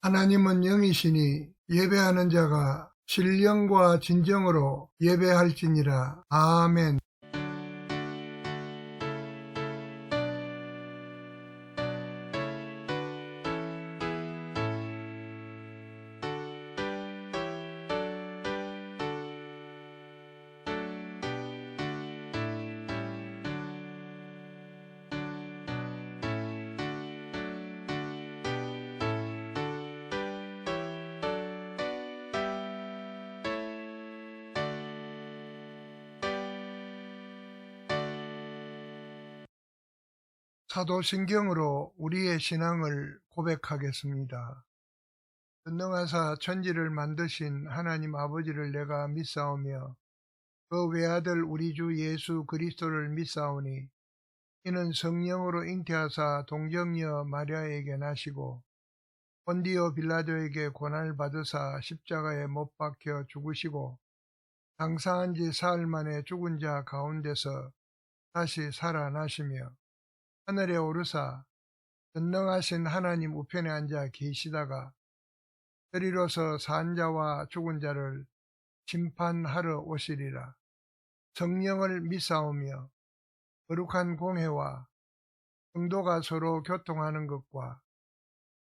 하나님은 영이시니 예배하는 자가 신령과 진정으로 예배할지니라. 아멘. 사도신경으로 우리의 신앙을 고백하겠습니다. 전능하사 천지를 만드신 하나님 아버지를 내가 믿사오며 그 외아들 우리 주 예수 그리스도를 믿사오니 이는 성령으로 잉태하사 동정녀 마리아에게 나시고 본디오 빌라도에게 고난을 받으사 십자가에 못 박혀 죽으시고 장사한 지 사흘 만에 죽은 자 가운데서 다시 살아나시며 하늘에 오르사 전능하신 하나님 우편에 앉아 계시다가 저리로서 산 자와 죽은 자를 심판하러 오시리라. 성령을 믿사오며 거룩한 공회와 성도가 서로 교통하는 것과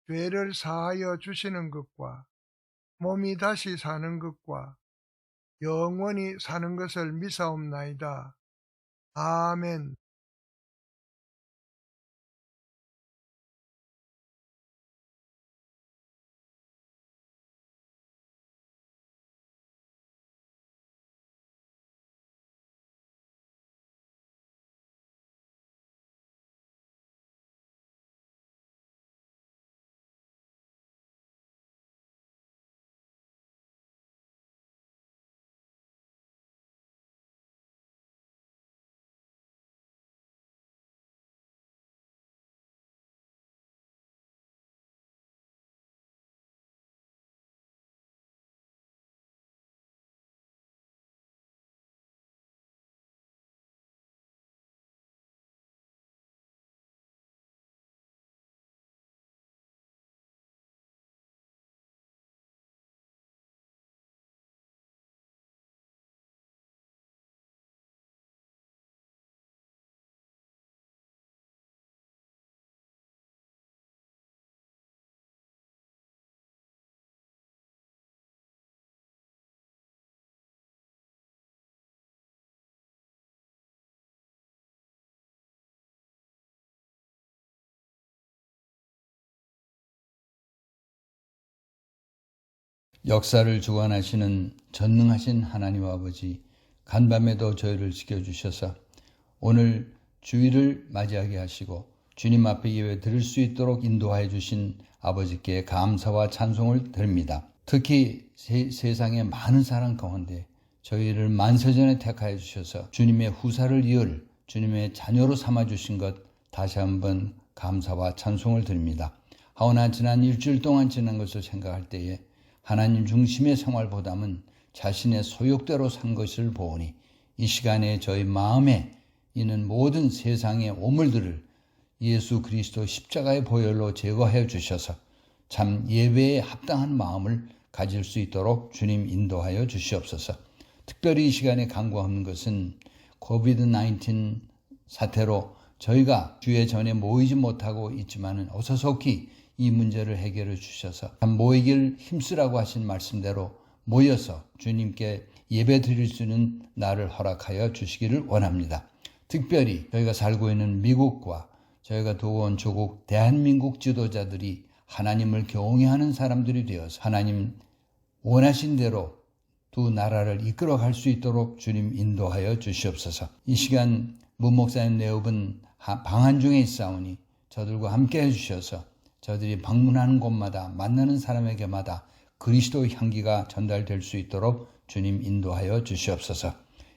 죄를 사하여 주시는 것과 몸이 다시 사는 것과 영원히 사는 것을 믿사옵나이다. 아멘. 역사를 주관하시는 전능하신 하나님 아버지, 간밤에도 저희를 지켜주셔서 오늘 주일을 맞이하게 하시고 주님 앞에 예배 드릴 수 있도록 인도하여 주신 아버지께 감사와 찬송을 드립니다. 특히 세상의 많은 사람 가운데 저희를 만세전에 택하여 주셔서 주님의 후사를 이을 주님의 자녀로 삼아주신 것 다시 한번 감사와 찬송을 드립니다. 하오나 지난 일주일 동안 지난 것을 생각할 때에 하나님 중심의 생활보다는 자신의 소욕대로 산 것을 보니 이 시간에 저희 마음에 있는 모든 세상의 오물들을 예수 그리스도 십자가의 보혈로 제거해 주셔서 참 예배에 합당한 마음을 가질 수 있도록 주님 인도하여 주시옵소서. 특별히 이 시간에 간구하는 것은 코비드-19 사태로 저희가 주의 전에 모이지 못하고 있지만은 어서 속히 이 문제를 해결해 주셔서 모이길 힘쓰라고 하신 말씀대로 모여서 주님께 예배 드릴 수 있는 날을 허락하여 주시기를 원합니다. 특별히 저희가 살고 있는 미국과 저희가 도원 조국 대한민국 지도자들이 하나님을 경외하는 사람들이 되어서 하나님 원하신 대로 두 나라를 이끌어갈 수 있도록 주님 인도하여 주시옵소서. 이 시간 문 목사님 내업은 방한 중에 있사오니 저들과 함께 해주셔서 저들이 방문하는 곳마다 만나는 사람에게마다 그리스도의 향기가 전달될 수 있도록 주님 인도하여 주시옵소서.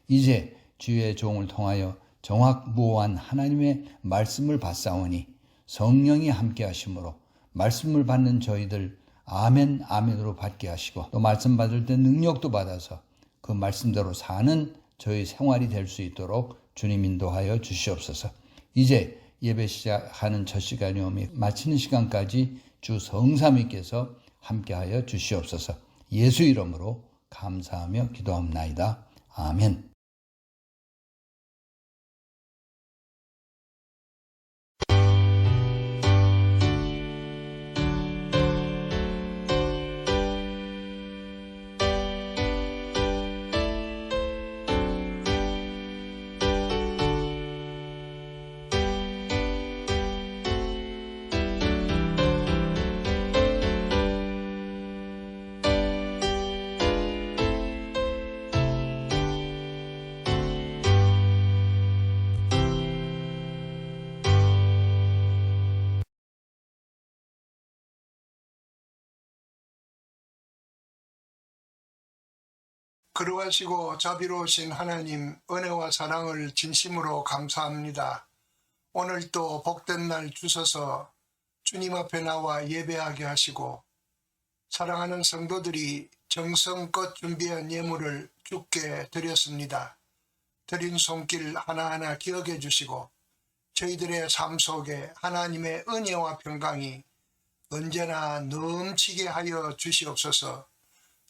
이제 주의 종을 통하여 정확무오한 하나님의 말씀을 받사오니 성령이 함께 하심으로 말씀을 받는 저희들 아멘 아멘으로 받게 하시고 또 말씀 받을 때 능력도 받아서 그 말씀대로 사는 저희 생활이 될 수 있도록 주님 인도하여 주시옵소서. 이제 예배 시작하는 첫 시간이 오며 마치는 시간까지 주 성삼위께서 함께하여 주시옵소서. 예수 이름으로 감사하며 기도합나이다. 아멘. 거룩하시고 자비로우신 하나님, 은혜와 사랑을 진심으로 감사합니다. 오늘 또 복된 날 주셔서 주님 앞에 나와 예배하게 하시고 사랑하는 성도들이 정성껏 준비한 예물을 주께 드렸습니다. 드린 손길 하나하나 기억해 주시고 저희들의 삶 속에 하나님의 은혜와 평강이 언제나 넘치게 하여 주시옵소서.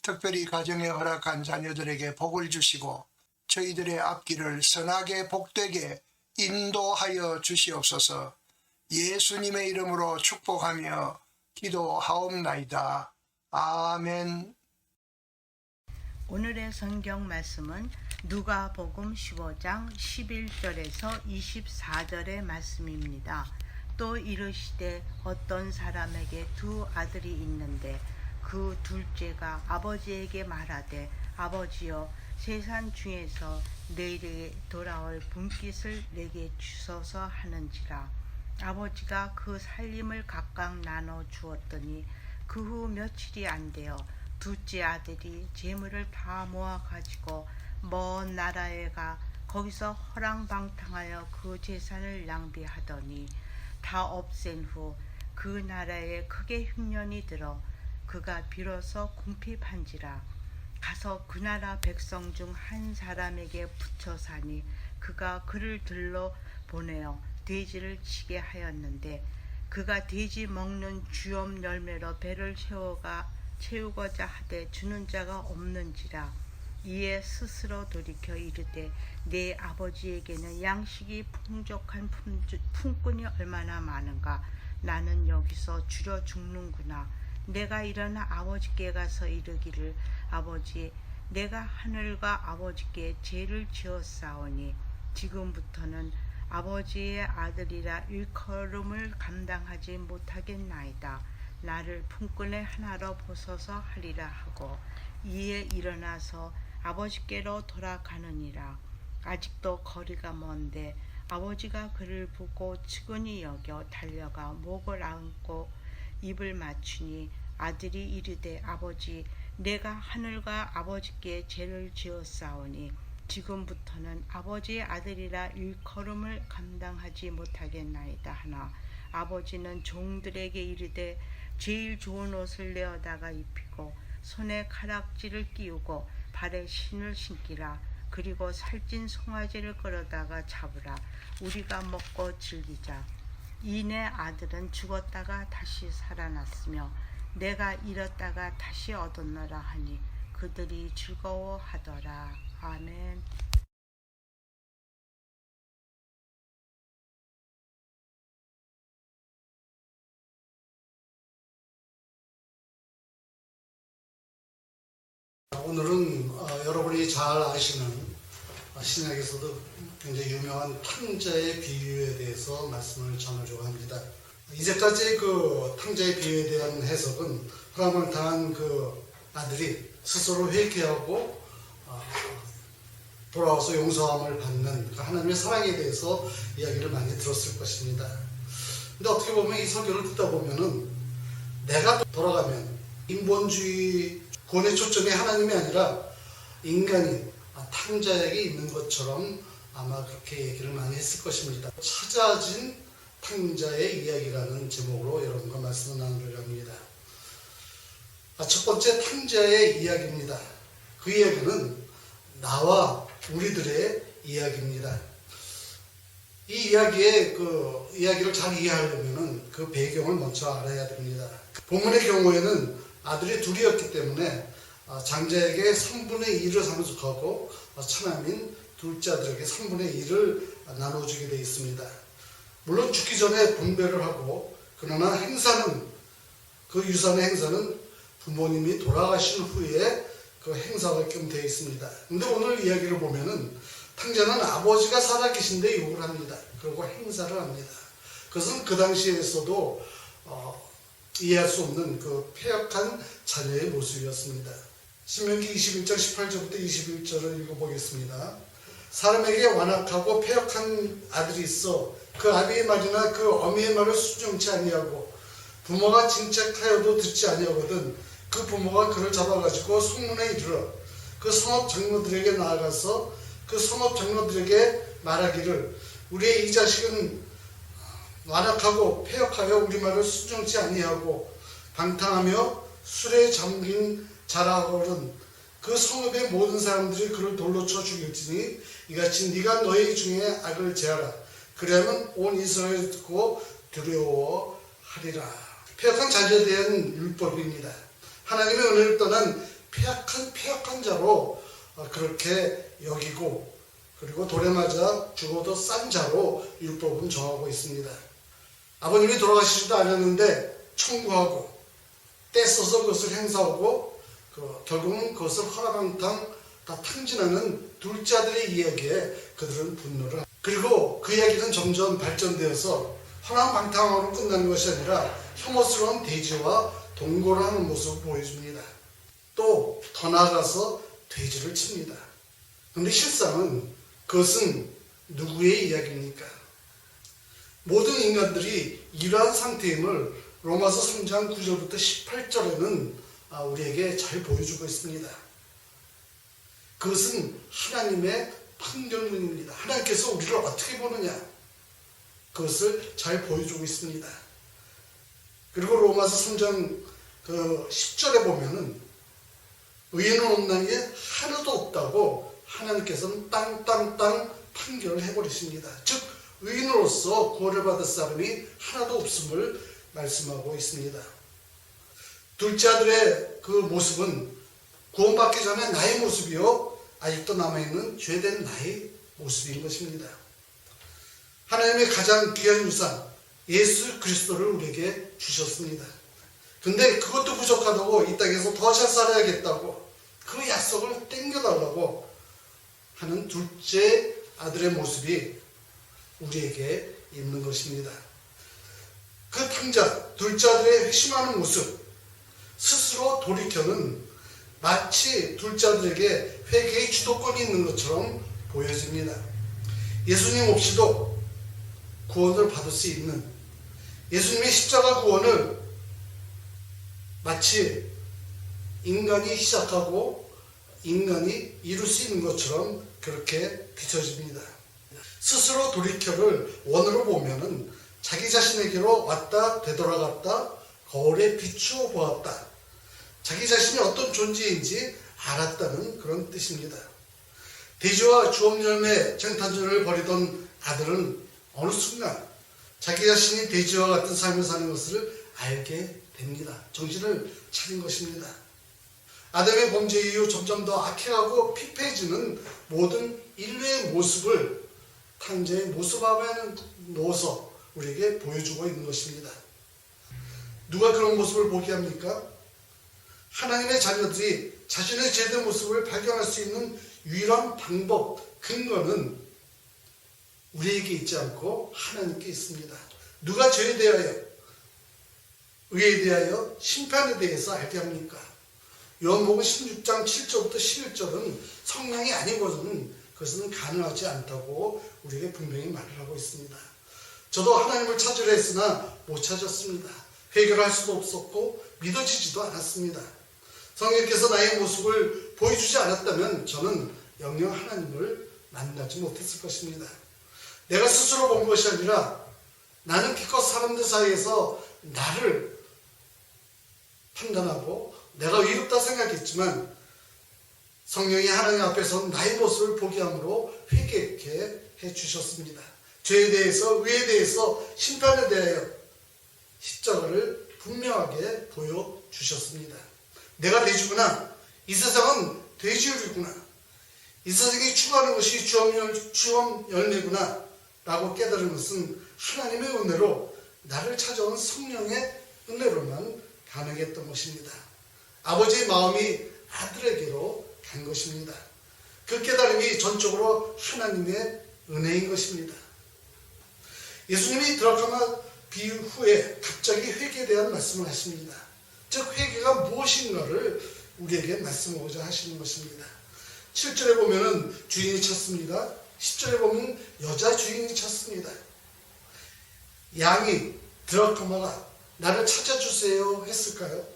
특별히 가정에 허락한 자녀들에게 복을 주시고 저희들의 앞길을 선하게 복되게 인도하여 주시옵소서. 예수님의 이름으로 축복하며 기도하옵나이다. 아멘. 오늘의 성경 말씀은 누가복음 15장 11절에서 24절의 말씀입니다. 또 이르시되 어떤 사람에게 두 아들이 있는데 그 둘째가 아버지에게 말하되 아버지여 세상 중에서 내일에 돌아올 분깃을 내게 주소서 하는지라. 아버지가 그 살림을 각각 나눠 주었더니 그 후 며칠이 안 되어 둘째 아들이 재물을 다 모아 가지고 먼 나라에 가 거기서 허랑방탕하여 그 재산을 낭비하더니 다 없앤 후 그 나라에 크게 흉년이 들어 그가 비로소 궁핍한지라. 가서 그 나라 백성 중 한 사람에게 붙여 사니 그가 그를 들러 보내어 돼지를 치게 하였는데 그가 돼지 먹는 주염 열매로 배를 채우고자 하되 주는 자가 없는지라. 이에 스스로 돌이켜 이르되 내 아버지에게는 양식이 풍족한 품꾼이 얼마나 많은가. 나는 여기서 줄여 죽는구나. 내가 일어나 아버지께 가서 이르기를 아버지 내가 하늘과 아버지께 죄를 지었사오니 지금부터는 아버지의 아들이라 일컬음을 감당하지 못하겠나이다. 나를 품꾼의 하나로 보소서 하리라 하고 이에 일어나서 아버지께로 돌아가느니라. 아직도 거리가 먼데 아버지가 그를 보고 측은히 여겨 달려가 목을 안고 입을 맞추니 아들이 이르되 아버지 내가 하늘과 아버지께 죄를 지었사오니 지금부터는 아버지의 아들이라 일컬음을 감당하지 못하겠나이다 하나 아버지는 종들에게 이르되 제일 좋은 옷을 내어다가 입히고 손에 가락지를 끼우고 발에 신을 신기라. 그리고 살찐 송아지를 끌어다가 잡으라. 우리가 먹고 즐기자. 이내 아들은 죽었다가 다시 살아났으며 내가 잃었다가 다시 얻었노라 하니 그들이 즐거워하더라. 아멘. 오늘은 여러분이 잘 아시는 신약에서도 굉장히 유명한 탕자의 비유에 대해서 말씀을 전하려고 합니다. 이제까지 그 탕자의 비유에 대한 해석은 허랑을 당한 그 아들이 스스로 회개하고 돌아와서 용서함을 받는 하나님의 사랑에 대해서 이야기를 많이 들었을 것입니다. 근데 어떻게 보면 이 설교를 듣다 보면은 내가 돌아가면 인본주의 구원의 초점이 하나님이 아니라 인간이 탕자에게 있는 것처럼 아마 그렇게 얘기를 많이 했을 것입니다. 찾아진 탕자의 이야기라는 제목으로 여러분과 말씀을 나누려고 합니다. 첫 번째 탕자의 이야기입니다. 그 이야기는 나와 우리들의 이야기입니다. 이 이야기를 잘 이해하려면 그 배경을 먼저 알아야 됩니다. 본문의 경우에는 아들이 둘이었기 때문에 장자에게 3분의 2를 상속하고 차남인 둘째 아들에게 3분의 2를 나눠주게 되어 있습니다. 물론 죽기 전에 분배를 하고, 그러나 행사는, 그 유산의 행사는 부모님이 돌아가신 후에 그 행사하게끔 되어 있습니다. 근데 오늘 이야기를 보면은 탕자는 아버지가 살아계신데 욕을 합니다. 그리고 행사를 합니다. 그것은 그 당시에서도 이해할 수 없는 그 폐역한 자녀의 모습이었습니다. 신명기 21장 18절부터 21절을 읽어보겠습니다. 사람에게 완악하고 폐역한 아들이 있어 그 아비의 말이나 그 어미의 말을 순종치 아니하고 부모가 징책하여도 듣지 아니하거든 그 부모가 그를 잡아가지고 성문에 이르러 그 성읍 장로들에게 나아가서 그 성읍 장로들에게 말하기를 우리의 이 자식은 완악하고 폐역하여 우리 말을 순종치 아니하고 방탕하며 술에 잠긴 자라거든 그 성읍의 모든 사람들이 그를 돌로 쳐 죽일지니 이같이 네가 너희 중에 악을 제하라. 그리하면 온 이스라엘을 듣고 두려워하리라. 폐역한 자녀에 대한 율법입니다. 하나님의 은혜를 떠난 폐역한 자로 그렇게 여기고, 그리고 돌에 맞아 죽어도 싼 자로 율법은 정하고 있습니다. 아버님이 돌아가시지도 않았는데 청구하고 떼써서 그것을 행사하고 결국은 그것을 허라방탕 다 탕진하는 둘째 아들의 이야기에 그들은 분노를 합니다. 그리고 그 이야기는 점점 발전되어서 허랑방탕으로 끝나는 것이 아니라 혐오스러운 돼지와 동거를 하는 모습을 보여줍니다. 또 더 나아가서 돼지를 칩니다. 그런데 실상은 그것은 누구의 이야기입니까? 모든 인간들이 이러한 상태임을 로마서 3장 9절부터 18절에는 우리에게 잘 보여주고 있습니다. 그것은 하나님의 판결문입니다. 하나님께서 우리를 어떻게 보느냐, 그것을 잘 보여주고 있습니다. 그리고 로마서 3장 10절에 보면은 의인은 없는 게 하나도 없다고 하나님께서는 땅땅땅 판결을 해버리십니다. 즉 의인으로서 구원을 받을 사람이 하나도 없음을 말씀하고 있습니다. 둘째 아들의 그 모습은 구원받기 전에 나의 모습이요 아직도 남아있는 죄된 나의 모습인 것입니다. 하나님의 가장 귀한 유산 예수 그리스도를 우리에게 주셨습니다. 근데 그것도 부족하다고 이 땅에서 더 잘 살아야겠다고 그 약속을 땡겨달라고 하는 둘째 아들의 모습이 우리에게 있는 것입니다. 그 탕자 둘째 아들의 회심하는 모습, 스스로 돌이켜는 마치 둘째 아들에게 회개의 주도권이 있는 것처럼 보여집니다. 예수님 없이도 구원을 받을 수 있는, 예수님의 십자가 구원을 마치 인간이 시작하고 인간이 이룰 수 있는 것처럼 그렇게 비춰집니다. 스스로 돌이켜를 원어로 보면은 자기 자신에게로 왔다 되돌아갔다 거울에 비추어 보았다, 자기 자신이 어떤 존재인지 알았다는 그런 뜻입니다. 돼지와 주업열매 쟁탈전을 벌이던 아들은 어느 순간 자기 자신이 돼지와 같은 삶을 사는 것을 알게 됩니다. 정신을 차린 것입니다. 아담의 범죄 이후 점점 더 악해가고 피폐해지는 모든 인류의 모습을 탕자의 모습 앞에는 놓아서 우리에게 보여주고 있는 것입니다. 누가 그런 모습을 보게 합니까? 하나님의 자녀들이 자신의 제대로 모습을 발견할 수 있는 유일한 방법, 근거는 우리에게 있지 않고 하나님께 있습니다. 누가 죄에 대하여, 의에 대하여, 심판에 대해서 알게 합니까? 요한복음 16장 7절부터 11절은 성령이 아니고는 그것은 가능하지 않다고 우리에게 분명히 말을 하고 있습니다. 저도 하나님을 찾으려 했으나 못 찾았습니다. 해결할 수도 없었고 믿어지지도 않았습니다. 성령께서 나의 모습을 보여주지 않았다면 저는 영영 하나님을 만나지 못했을 것입니다. 내가 스스로 본 것이 아니라 나는 기껏 사람들 사이에서 나를 판단하고 내가 의롭다 생각했지만 성령이 하나님 앞에서 나의 모습을 보게 함으로 회개케 해주셨습니다. 죄에 대해서, 의에 대해서, 심판에 대하여 십자가를 분명하게 보여주셨습니다. 내가 돼지구나. 이 세상은 돼지우리구나. 이 세상이 추구하는 것이 주엄 열매구나 라고 깨달은 것은 하나님의 은혜로, 나를 찾아온 성령의 은혜로만 가능했던 것입니다. 아버지의 마음이 아들에게로 간 것입니다. 그 깨달음이 전적으로 하나님의 은혜인 것입니다. 예수님이 드라크마 비유 후에 갑자기 회개에 대한 말씀을 하십니다. 즉 회개가 무엇인가를 우리에게 말씀하고자 하시는 것입니다. 7절에 보면은 주인이 찾습니다. 10절에 보면 여자 주인이 찾습니다. 양이, 드라크마가 나를 찾아주세요 했을까요?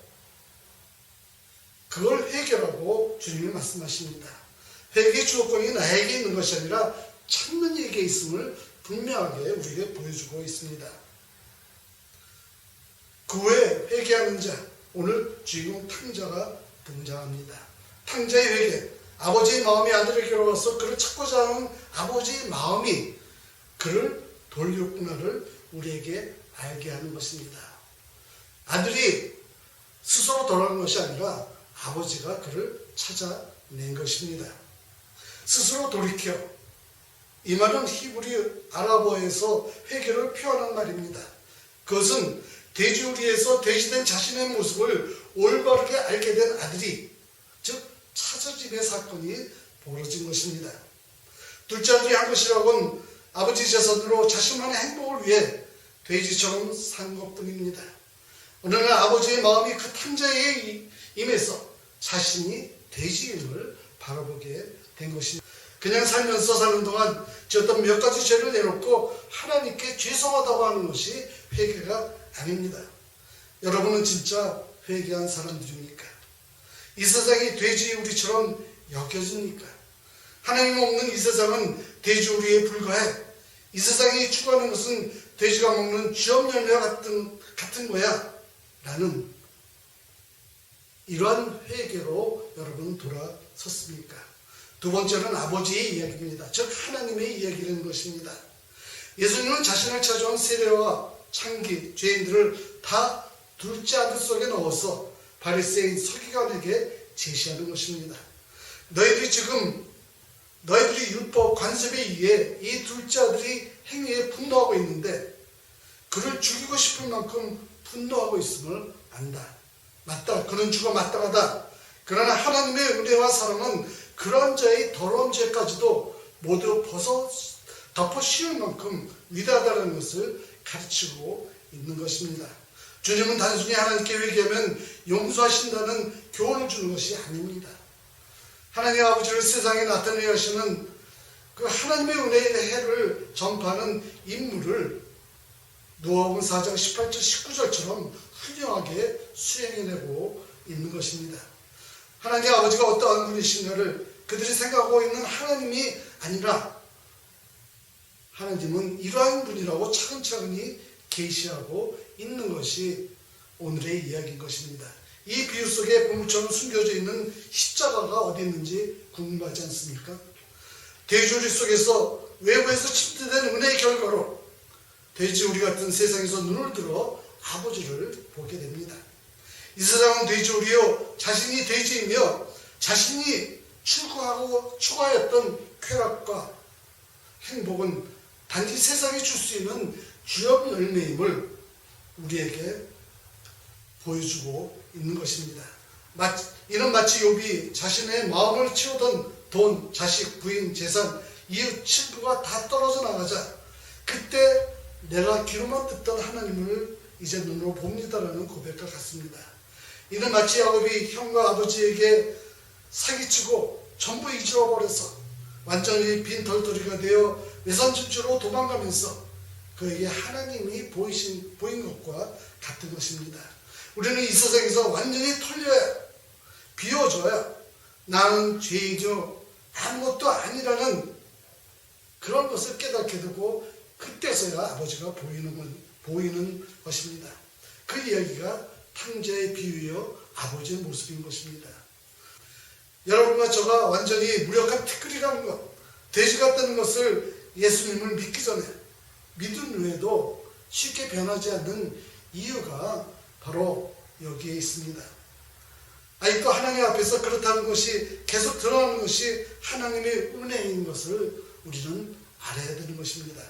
그걸 회개라고 주님이 말씀하십니다. 회개의 주도권이 나에게 있는 것이 아니라 찾는 이에게 있음을 분명하게 우리에게 보여주고 있습니다. 그 후에 회개하는 자, 오늘 주인공 탕자가 등장합니다. 탕자의 회개, 아버지의 마음이 아들에게로 와서 그를 찾고자 하는 아버지의 마음이 그를 돌렸구나를 우리에게 알게 하는 것입니다. 아들이 스스로 돌아간 것이 아니라 아버지가 그를 찾아낸 것입니다. 스스로 돌이켜, 이 말은 히브리 아랍어에서 회개를 표현한 말입니다. 그것은 돼지우리에서 돼지된 자신의 모습을 올바르게 알게 된 아들이, 즉 찾아짐의 사건이 벌어진 것입니다. 둘째 아들이 한 것이라고는 아버지 재산으로 자신만의 행복을 위해 돼지처럼 산 것뿐입니다. 어느 날 아버지의 마음이 그 탕자에게 임해서 자신이 돼지임을 바라보게 된 것입니다. 그냥 살면서 사는 동안 지었던 몇 가지 죄를 내놓고 하나님께 죄송하다고 하는 것이 회개가 아닙니다. 여러분은 진짜 회개한 사람들입니까? 이 세상이 돼지우리처럼 여겨집니까? 하나님 없는 이 세상은 돼지우리에 불과해. 이 세상이 추구하는 것은 돼지가 먹는 쥐엄 열매와 같은 거야 라는 이러한 회개로 여러분 돌아섰습니까? 두 번째는 아버지의 이야기입니다. 즉 하나님의 이야기라는 것입니다. 예수님은 자신을 찾아온 세례와 창기, 죄인들을 다 둘째 아들 속에 넣어서 바리새인 서기관에게 제시하는 것입니다. 너희들이 율법 관습에 의해 이 둘째 아들이 행위에 분노하고 있는데 그를 죽이고 싶을 만큼 분노하고 있음을 안다. 맞다. 그는 죽어 마땅하다. 그러나 하나님의 은혜와 사랑은 그런 자의 더러운 죄까지도 모두 덮어 씌울 만큼 위대하다는 것을 가르치고 있는 것입니다. 주님은 단순히 하나님께 회개하면 용서하신다는 교훈을 주는 것이 아닙니다. 하나님 아버지를 세상에 나타내게 하시는 그 하나님의 은혜의 해를 전파하는 임무를 누가복음 4장 18절 19절처럼 훌륭하게 수행해내고 있는 것입니다. 하나님 아버지가 어떠한 분이신가를 그들이 생각하고 있는 하나님이 아니라 하나님은 이러한 분이라고 차근차근히 계시하고 있는 것이 오늘의 이야기인 것입니다. 이 비유 속에 보물처럼 숨겨져 있는 십자가가 어디 있는지 궁금하지 않습니까? 돼지우리 속에서 외부에서 침투된 은혜의 결과로 돼지우리 같은 세상에서 눈을 들어 아버지를 보게 됩니다. 이 세상은 돼지우리요, 자신이 돼지이며 자신이 추구하였던 쾌락과 행복은 단지 세상이 줄 수 있는 주역 열매임을 우리에게 보여주고 있는 것입니다. 이는 마치 욥이 자신의 마음을 채우던 돈, 자식, 부인, 재산, 이웃, 친구가 다 떨어져 나가자 그때 내가 귀로만 듣던 하나님을 이제 눈으로 봅니다라는 고백과 같습니다. 이는 마치 야곱이 형과 아버지에게 사기치고 전부 잊어버려서 완전히 빈 덜덜이가 되어 외산집주로 도망가면서 그에게 하나님이 보인 것과 같은 것입니다. 우리는 이 세상에서 완전히 털려야, 비워져야 나는 죄이죠, 아무것도 아니라는 그런 것을 깨닫게 되고 그때서야 아버지가 보이는 것입니다. 그 이야기가 탕자의 비유여 아버지의 모습인 것입니다. 여러분과 저가 완전히 무력한 티끌이라는 것, 돼지 같다는 것을 예수님을 믿기 전에 믿은 후에도 쉽게 변하지 않는 이유가 바로 여기에 있습니다. 또 하나님 앞에서 그렇다는 것이 계속 드러나는 것이 하나님의 은혜인 것을 우리는 알아야 되는 것입니다.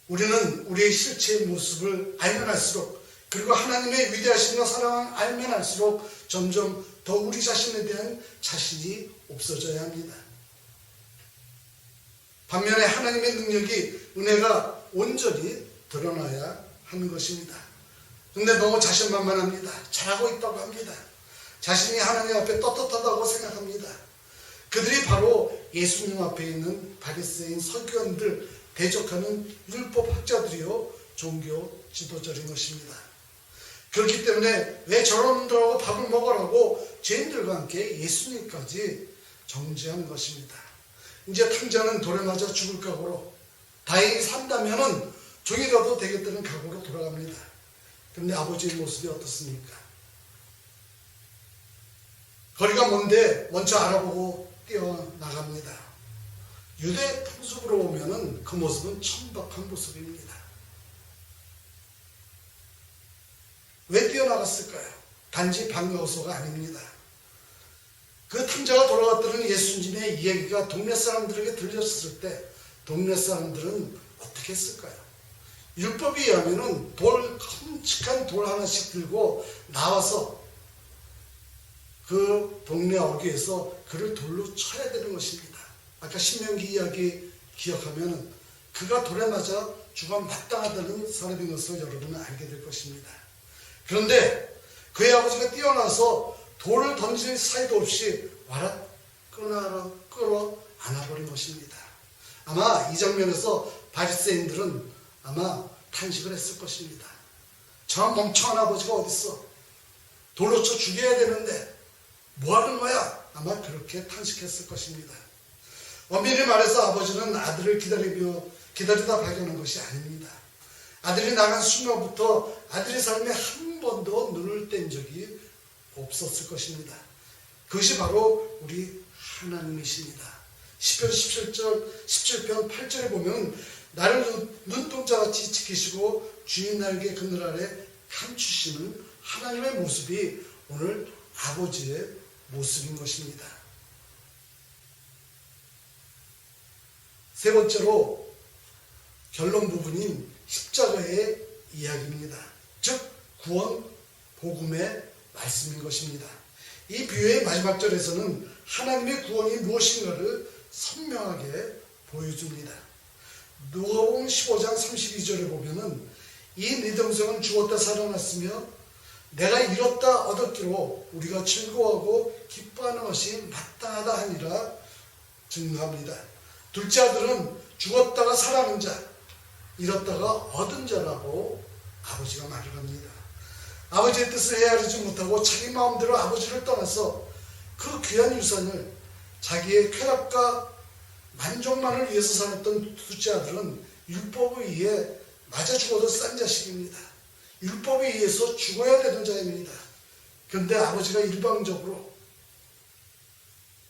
우리는 우리의 실체의 모습을 알면 알수록, 그리고 하나님의 위대하심과 사랑을 알면 알수록 점점 더 우리 자신에 대한 자신이 없어져야 합니다. 반면에 하나님의 능력이, 은혜가 온전히 드러나야 하는 것입니다. 근데 너무 자신만만합니다. 잘하고 있다고 합니다. 자신이 하나님 앞에 떳떳하다고 생각합니다. 그들이 바로 예수님 앞에 있는 바리새인 서기관들, 대적하는 율법학자들이요 종교 지도자인 것입니다. 그렇기 때문에 왜 저런 놈들하고 밥을 먹으라고 죄인들과 함께 예수님까지 정죄한 것입니다. 이제 탕자는 돌에 맞아 죽을 각오로, 다행히 산다면은 종이라도 되겠다는 각오로 돌아갑니다. 그런데 아버지의 모습이 어떻습니까? 거리가 먼데 먼저 알아보고 뛰어나갑니다. 유대 풍습으로 보면은 그 모습은 천박한 모습입니다. 왜 뛰어나갔을까요? 단지 반가워서가 아닙니다. 그 탕자가 돌아왔다는 예수님의 이야기가 동네 사람들에게 들렸을 때 동네 사람들은 어떻게 했을까요? 율법에 의하면은 큼직한 돌 하나씩 들고 나와서 그 동네 어귀에서 그를 돌로 쳐야 되는 것입니다. 아까 신명기 이야기 기억하면 그가 돌에 맞아 죽어 마땅하다는 사람인 것을 여러분은 알게 될 것입니다. 그런데 그의 아버지가 뛰어나서 돌을 던질 사이도 없이 와라 끌어 안아버린 것입니다. 아마 이 장면에서 바리새인들은 아마 탄식을 했을 것입니다. 저 멍청한 아버지가 어딨어? 돌로 쳐 죽여야 되는데 뭐 하는 거야? 아마 그렇게 탄식했을 것입니다. 엄밀히 말해서 아버지는 아들을 기다리다 발견한 것이 아닙니다. 아들이 나간 순간부터 아들의 삶에 한 번도 눈을 뗀 적이 없었을 것입니다. 그것이 바로 우리 하나님이십니다. 시편 17편 8절에 보면 나를 눈동자같이 지키시고 주인 날개 그늘 아래 감추시는 하나님의 모습이 오늘 아버지의 모습인 것입니다. 세 번째로 결론 부분인 십자가의 이야기입니다. 즉 구원 복음의 말씀인 것입니다. 이 비유의 마지막 절에서는 하나님의 구원이 무엇인가를 선명하게 보여줍니다. 누가복음 15장 32절에 보면은 이 네 동생은 죽었다 살아났으며 내가 잃었다 얻었기로 우리가 즐거워하고 기뻐하는 것이 마땅하다 하니라 증거합니다. 둘째 아들은 죽었다가 살아난 자, 잃었다가 얻은 자라고 아버지가 말을 합니다. 아버지의 뜻을 헤아리지 못하고 자기 마음대로 아버지를 떠나서 그 귀한 유산을 자기의 쾌락과 만족만을 위해서 살았던 둘째 아들은 율법에 의해 맞아 죽어도 싼 자식입니다. 율법에 의해서 죽어야 되는 자입니다. 그런데 아버지가 일방적으로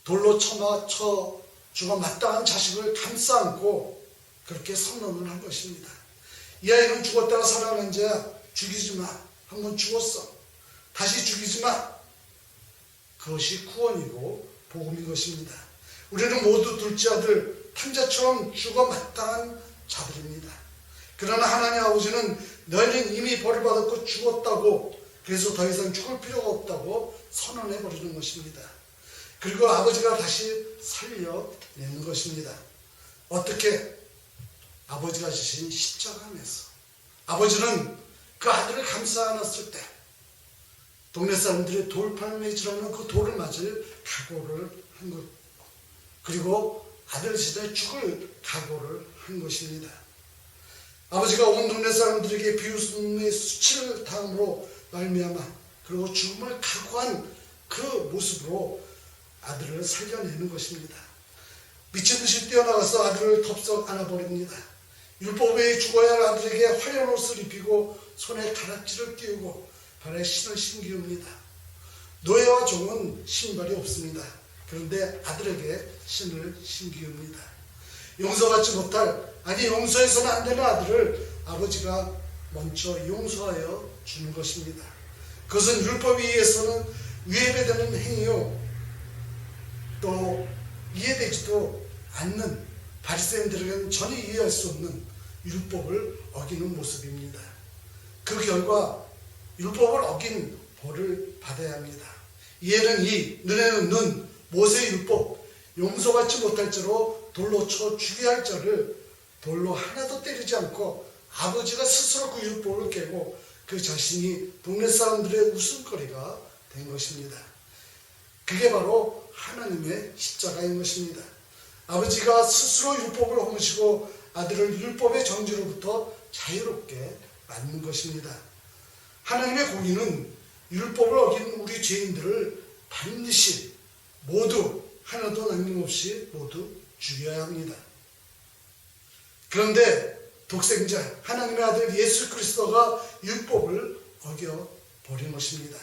돌로 쳐 죽어 마땅한 자식을 감싸 안고 그렇게 선언을 한 것입니다. 이 아이는 죽었다가 살아난 자야. 죽이지 마. 한번 죽었어. 다시 죽이지 마. 그것이 구원이고 복음인 것입니다. 우리는 모두 둘째 아들 탕자처럼 죽어 마땅한 자들입니다. 그러나 하나님 아버지는 너희는 이미 벌받았고 죽었다고, 그래서 더 이상 죽을 필요가 없다고 선언해버리는 것입니다. 그리고 아버지가 다시 살려내는 것입니다. 어떻게? 아버지가 지신 십자가 안에서. 아버지는 그 아들을 감싸 안았을 때 동네 사람들이 돌판 매질하는 그 돌을 맞을 각오를 한 것, 그리고 아들 시대에 죽을 각오를 한 것입니다. 아버지가 온 동네 사람들에게 비웃음의 수치를 당함으로 말미암아 그리고 죽음을 각오한 그 모습으로 아들을 살려내는 것입니다. 미친 듯이 뛰어나가서 아들을 덥석 안아버립니다. 율법에 죽어야 할 아들에게 화려한 옷을 입히고 손에 가락지를 끼우고 발에 신을 신기웁니다. 노예와 종은 신발이 없습니다. 그런데 아들에게 신을 신기웁니다. 용서받지 못할, 용서해서는 안 되는 아들을 아버지가 먼저 용서하여 주는 것입니다. 그것은 율법에 의해서는 위배되는 행위요, 또 이해되지도 않는, 바리새인들에게는 전혀 이해할 수 없는 율법을 어기는 모습입니다. 그 결과 율법을 어긴 벌을 받아야 합니다. 이에는 이, 눈에는 눈, 모세의 율법, 용서받지 못할 죄로 돌로 쳐 죽여야 할 자를 돌로 하나도 때리지 않고 아버지가 스스로 그 율법을 깨고 그 자신이 동네 사람들의 웃음거리가 된 것입니다. 그게 바로 하나님의 십자가인 것입니다. 아버지가 스스로 율법을 허무시고 아들을 율법의 정죄로부터 자유롭게 만든 것입니다. 하나님의 공의는 율법을 어긴 우리 죄인들을 반드시 모두 하나도 남김없이 모두 죽여야 합니다. 그런데 독생자 하나님의 아들 예수 그리스도가 율법을 어겨버린 것입니다.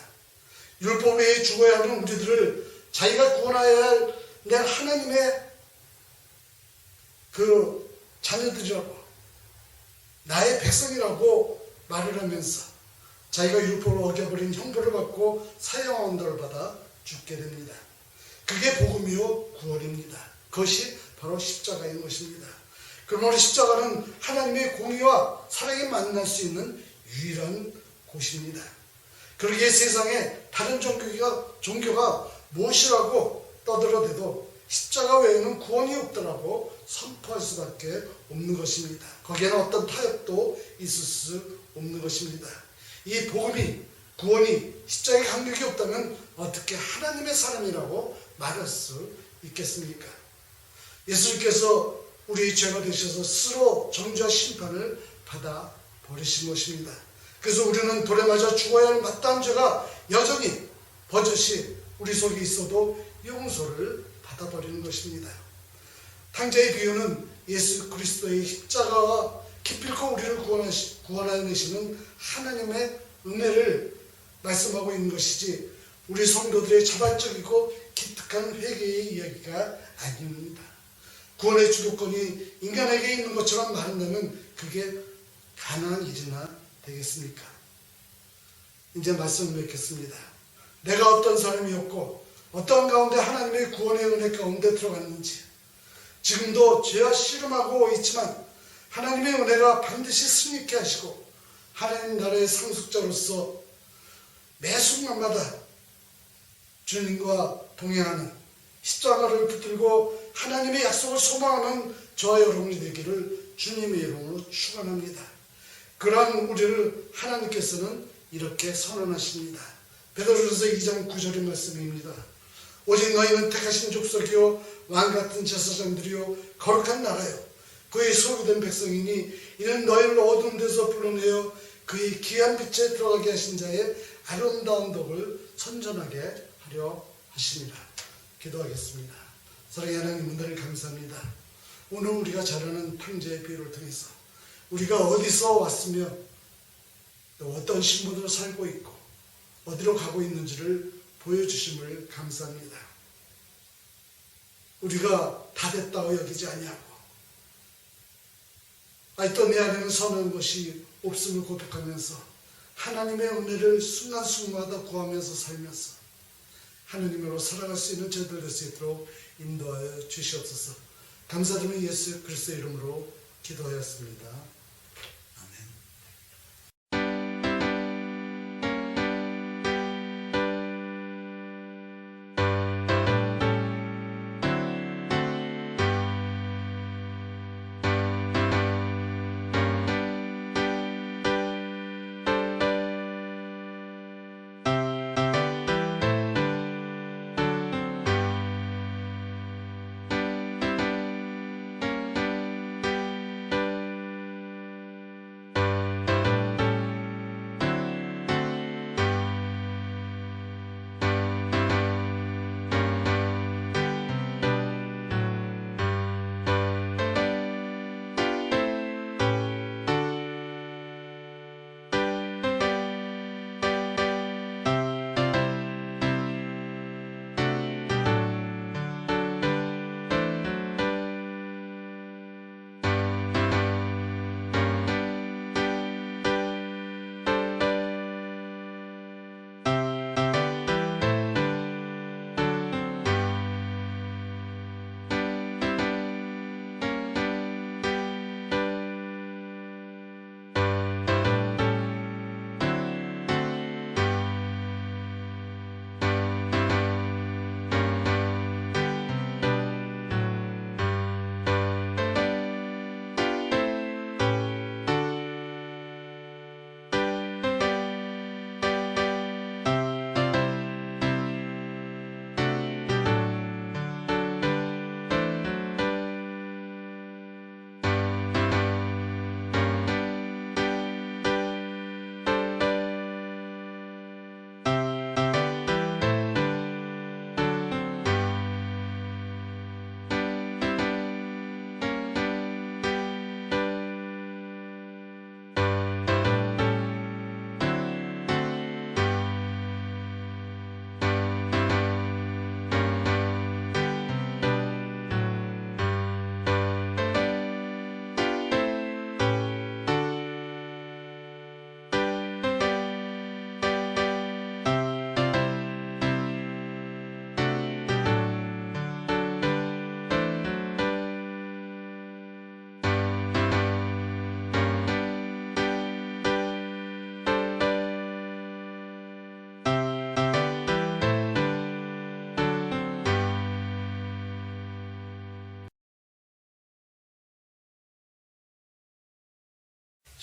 율법 외에 죽어야 하는 우리들을 자기가 구원하여야 할 내 하나님의 그 자녀들이라고, 나의 백성이라고 말을 하면서 자기가 율법을 어겨버린 형벌을 받고 사형 언도를 받아 죽게 됩니다. 그게 복음이요 구원입니다. 그것이 바로 십자가인 것입니다. 그러므로 우리 십자가는 하나님의 공의와 사랑이 만날 수 있는 유일한 곳입니다. 그러기에 세상에 다른 종교가 무엇이라고 떠들어대도 십자가 외에는 구원이 없더라고 선포할 수밖에 없는 것입니다. 거기에는 어떤 타협도 있을 수 없는 것입니다. 이 복음이, 구원이 십자가의 강력이 없다면 어떻게 하나님의 사람이라고 말할 수 있겠습니까? 예수님께서 우리의 죄가 되셔서 스스로 정죄와 심판을 받아 버리신 것입니다. 그래서 우리는 돌에 맞아 죽어야 할 마땅한 죄가 여전히 버젓이 우리 속에 있어도 용서를 받아버리는 것입니다. 탕자의 비유는 예수 그리스도의 십자가와 기필코 우리를 구원하시는 하나님의 은혜를 말씀하고 있는 것이지 우리 성도들의 자발적이고 기특한 회개의 이야기가 아닙니다. 구원의 주도권이 인간에게 있는 것처럼 말한다면 그게 가능한 일이나 되겠습니까? 이제 말씀을 맺겠습니다. 내가 어떤 사람이었고 어떤 가운데 하나님의 구원의 은혜 가운데 들어갔는지, 지금도 죄와 씨름하고 있지만 하나님의 은혜가 반드시 승리케 하시고 하나님 나라의 상속자로서 매 순간마다 주님과 동행하는, 십자가를 붙들고 하나님의 약속을 소망하는 저와 여러분이 되기를 주님의 이름으로 축원합니다. 그러한 우리를 하나님께서는 이렇게 선언하십니다. 베드로전서 2장 9절의 말씀입니다. 오직 너희는 택하신 족속이요 왕같은 제사장들이요 거룩한 나라요 그의 소유된 백성이니 이는 너희를 어두운 데서 불러내어 그의 귀한 빛에 들어가게 하신 자의 아름다운 덕을 선전하게 하려 하시니라. 기도하겠습니다. 사랑의 하나님, 은혜를 감사합니다. 오늘 우리가 잘 아는 탕자의 비유를 통해서 우리가 어디서 왔으며 또 어떤 신분으로 살고 있고 어디로 가고 있는지를 보여주심을 감사합니다. 우리가 다 됐다고 여기지 아니하고 아직도 내 안에는 선한 것이 없음을 고백하면서 하나님의 은혜를 순간순간마다 구하면서 살면서 하나님으로 살아갈 수 있는 저희들 될 수 있도록 인도하여 주시옵소서. 감사드리며 예수 그리스도의 이름으로 기도하였습니다.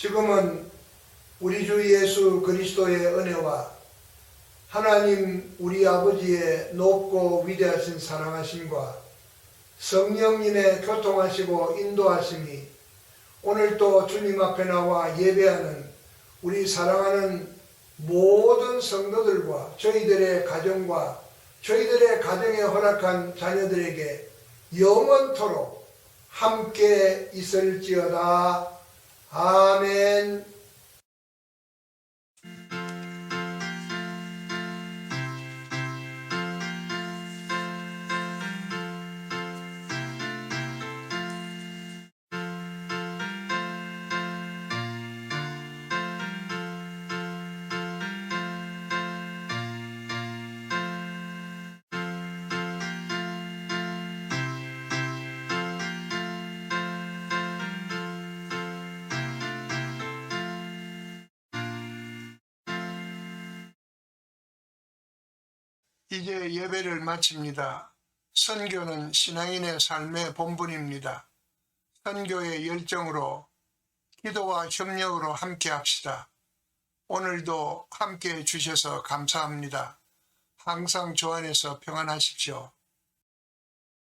지금은 우리 주 예수 그리스도의 은혜와 하나님 우리 아버지의 높고 위대하신 사랑하심과 성령님의 교통하시고 인도하심이 오늘도 주님 앞에 나와 예배하는 우리 사랑하는 모든 성도들과 저희들의 가정과 저희들의 가정에 허락한 자녀들에게 영원토록 함께 있을지어다. 아멘. 이제 예배를 마칩니다. 선교는 신앙인의 삶의 본분입니다. 선교의 열정으로 기도와 협력으로 함께 합시다. 오늘도 함께 해주셔서 감사합니다. 항상 주 안에서 평안하십시오.